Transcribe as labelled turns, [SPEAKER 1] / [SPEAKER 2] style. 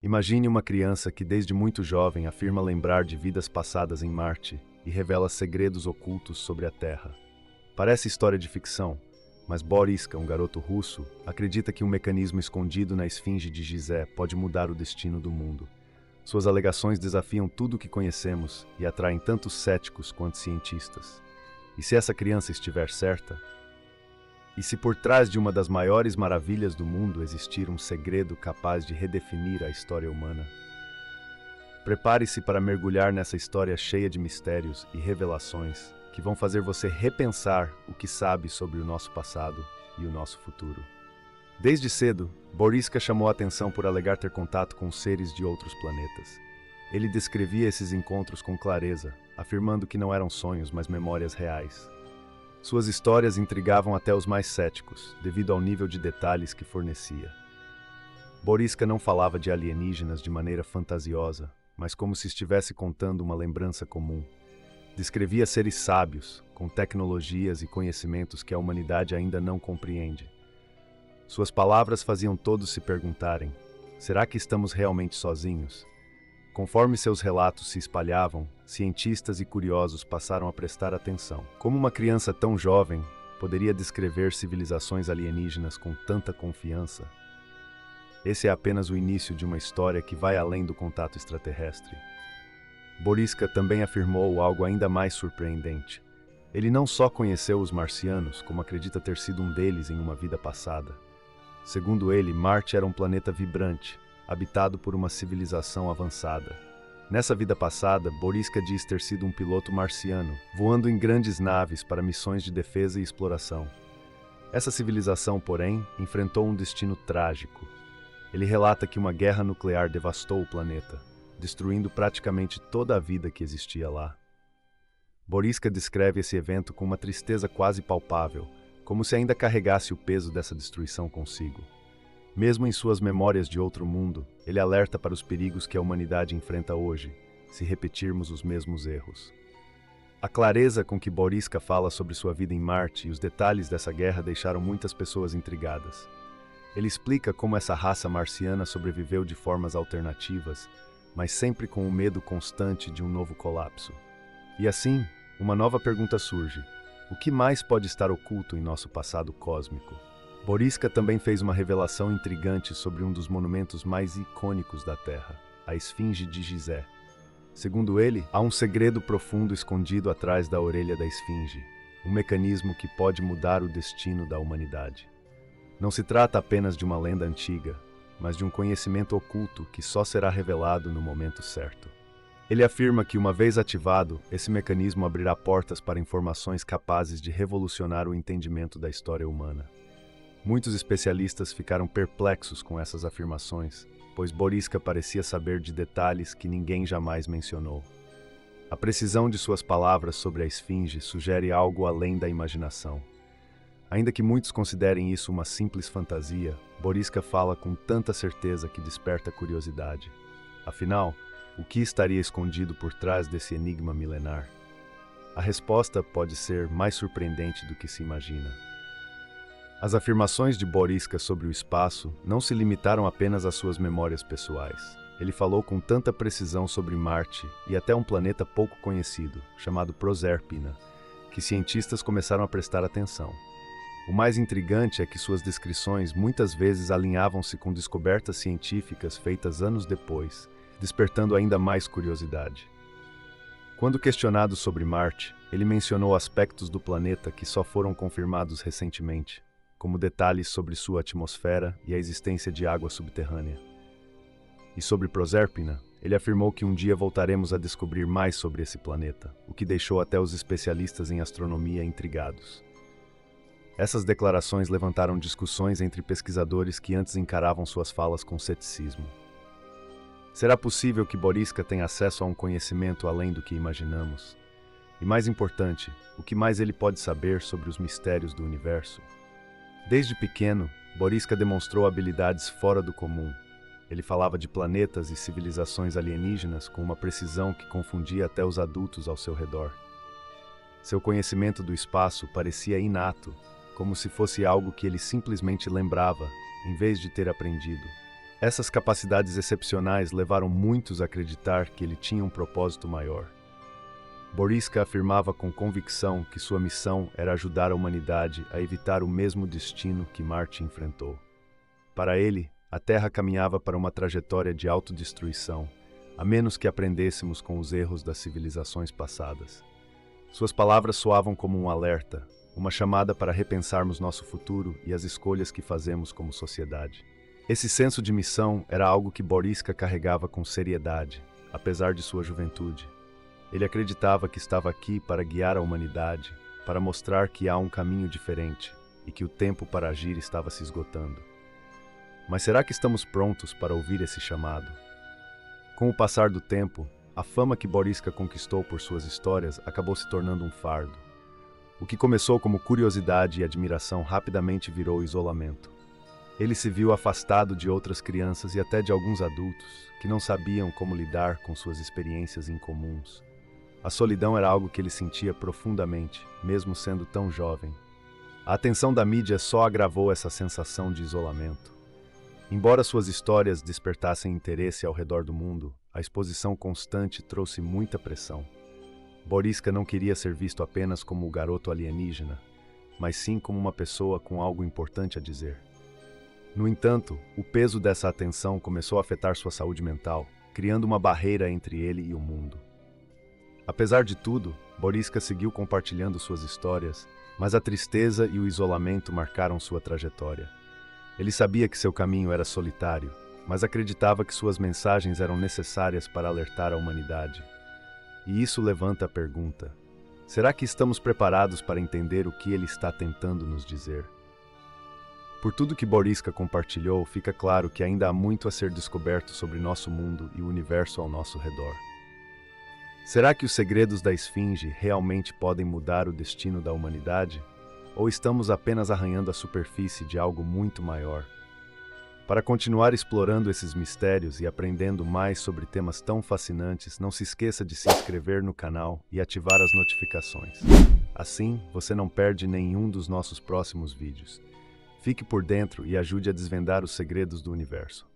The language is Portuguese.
[SPEAKER 1] Imagine uma criança que desde muito jovem afirma lembrar de vidas passadas em Marte e revela segredos ocultos sobre a Terra. Parece história de ficção, mas Boriska, um garoto russo, acredita que um mecanismo escondido na esfinge de Gizé pode mudar o destino do mundo. Suas alegações desafiam tudo o que conhecemos e atraem tanto céticos quanto cientistas. E se essa criança estiver certa? E se por trás de uma das maiores maravilhas do mundo existir um segredo capaz de redefinir a história humana? Prepare-se para mergulhar nessa história cheia de mistérios e revelações que vão fazer você repensar o que sabe sobre o nosso passado e o nosso futuro. Desde cedo, Boriska chamou a atenção por alegar ter contato com seres de outros planetas. Ele descrevia esses encontros com clareza, afirmando que não eram sonhos, mas memórias reais. Suas histórias intrigavam até os mais céticos, devido ao nível de detalhes que fornecia. Boriska não falava de alienígenas de maneira fantasiosa, mas como se estivesse contando uma lembrança comum. Descrevia seres sábios, com tecnologias e conhecimentos que a humanidade ainda não compreende. Suas palavras faziam todos se perguntarem: será que estamos realmente sozinhos? Conforme seus relatos se espalhavam, cientistas e curiosos passaram a prestar atenção. Como uma criança tão jovem poderia descrever civilizações alienígenas com tanta confiança? Esse é apenas o início de uma história que vai além do contato extraterrestre. Boriska também afirmou algo ainda mais surpreendente. Ele não só conheceu os marcianos, como acredita ter sido um deles em uma vida passada. Segundo ele, Marte era um planeta vibrante, habitado por uma civilização avançada. Nessa vida passada, Boriska diz ter sido um piloto marciano, voando em grandes naves para missões de defesa e exploração. Essa civilização, porém, enfrentou um destino trágico. Ele relata que uma guerra nuclear devastou o planeta, destruindo praticamente toda a vida que existia lá. Boriska descreve esse evento com uma tristeza quase palpável, como se ainda carregasse o peso dessa destruição consigo. Mesmo em suas memórias de outro mundo, ele alerta para os perigos que a humanidade enfrenta hoje, se repetirmos os mesmos erros. A clareza com que Boriska fala sobre sua vida em Marte e os detalhes dessa guerra deixaram muitas pessoas intrigadas. Ele explica como essa raça marciana sobreviveu de formas alternativas, mas sempre com o medo constante de um novo colapso. E assim, uma nova pergunta surge: o que mais pode estar oculto em nosso passado cósmico? Boriska também fez uma revelação intrigante sobre um dos monumentos mais icônicos da Terra, a Esfinge de Gizé. Segundo ele, há um segredo profundo escondido atrás da orelha da Esfinge, um mecanismo que pode mudar o destino da humanidade. Não se trata apenas de uma lenda antiga, mas de um conhecimento oculto que só será revelado no momento certo. Ele afirma que, uma vez ativado, esse mecanismo abrirá portas para informações capazes de revolucionar o entendimento da história humana. Muitos especialistas ficaram perplexos com essas afirmações, pois Boriska parecia saber de detalhes que ninguém jamais mencionou. A precisão de suas palavras sobre a Esfinge sugere algo além da imaginação. Ainda que muitos considerem isso uma simples fantasia, Boriska fala com tanta certeza que desperta curiosidade. Afinal, o que estaria escondido por trás desse enigma milenar? A resposta pode ser mais surpreendente do que se imagina. As afirmações de Boriska sobre o espaço não se limitaram apenas às suas memórias pessoais. Ele falou com tanta precisão sobre Marte e até um planeta pouco conhecido, chamado Proserpina, que cientistas começaram a prestar atenção. O mais intrigante é que suas descrições muitas vezes alinhavam-se com descobertas científicas feitas anos depois, despertando ainda mais curiosidade. Quando questionado sobre Marte, ele mencionou aspectos do planeta que só foram confirmados recentemente, como detalhes sobre sua atmosfera e a existência de água subterrânea. E sobre Proserpina, ele afirmou que um dia voltaremos a descobrir mais sobre esse planeta, o que deixou até os especialistas em astronomia intrigados. Essas declarações levantaram discussões entre pesquisadores que antes encaravam suas falas com ceticismo. Será possível que Boriska tenha acesso a um conhecimento além do que imaginamos? E mais importante, o que mais ele pode saber sobre os mistérios do universo? Desde pequeno, Boriska demonstrou habilidades fora do comum. Ele falava de planetas e civilizações alienígenas com uma precisão que confundia até os adultos ao seu redor. Seu conhecimento do espaço parecia inato, como se fosse algo que ele simplesmente lembrava, em vez de ter aprendido. Essas capacidades excepcionais levaram muitos a acreditar que ele tinha um propósito maior. Boriska afirmava com convicção que sua missão era ajudar a humanidade a evitar o mesmo destino que Marte enfrentou. Para ele, a Terra caminhava para uma trajetória de autodestruição, a menos que aprendêssemos com os erros das civilizações passadas. Suas palavras soavam como um alerta, uma chamada para repensarmos nosso futuro e as escolhas que fazemos como sociedade. Esse senso de missão era algo que Boriska carregava com seriedade, apesar de sua juventude. Ele acreditava que estava aqui para guiar a humanidade, para mostrar que há um caminho diferente e que o tempo para agir estava se esgotando. Mas será que estamos prontos para ouvir esse chamado? Com o passar do tempo, a fama que Boriska conquistou por suas histórias acabou se tornando um fardo. O que começou como curiosidade e admiração rapidamente virou isolamento. Ele se viu afastado de outras crianças e até de alguns adultos que não sabiam como lidar com suas experiências incomuns. A solidão era algo que ele sentia profundamente, mesmo sendo tão jovem. A atenção da mídia só agravou essa sensação de isolamento. Embora suas histórias despertassem interesse ao redor do mundo, a exposição constante trouxe muita pressão. Boriska não queria ser visto apenas como o garoto alienígena, mas sim como uma pessoa com algo importante a dizer. No entanto, o peso dessa atenção começou a afetar sua saúde mental, criando uma barreira entre ele e o mundo. Apesar de tudo, Boriska seguiu compartilhando suas histórias, mas a tristeza e o isolamento marcaram sua trajetória. Ele sabia que seu caminho era solitário, mas acreditava que suas mensagens eram necessárias para alertar a humanidade. E isso levanta a pergunta: será que estamos preparados para entender o que ele está tentando nos dizer? Por tudo que Boriska compartilhou, fica claro que ainda há muito a ser descoberto sobre nosso mundo e o universo ao nosso redor. Será que os segredos da Esfinge realmente podem mudar o destino da humanidade? Ou estamos apenas arranhando a superfície de algo muito maior? Para continuar explorando esses mistérios e aprendendo mais sobre temas tão fascinantes, não se esqueça de se inscrever no canal e ativar as notificações. Assim, você não perde nenhum dos nossos próximos vídeos. Fique por dentro e ajude a desvendar os segredos do universo.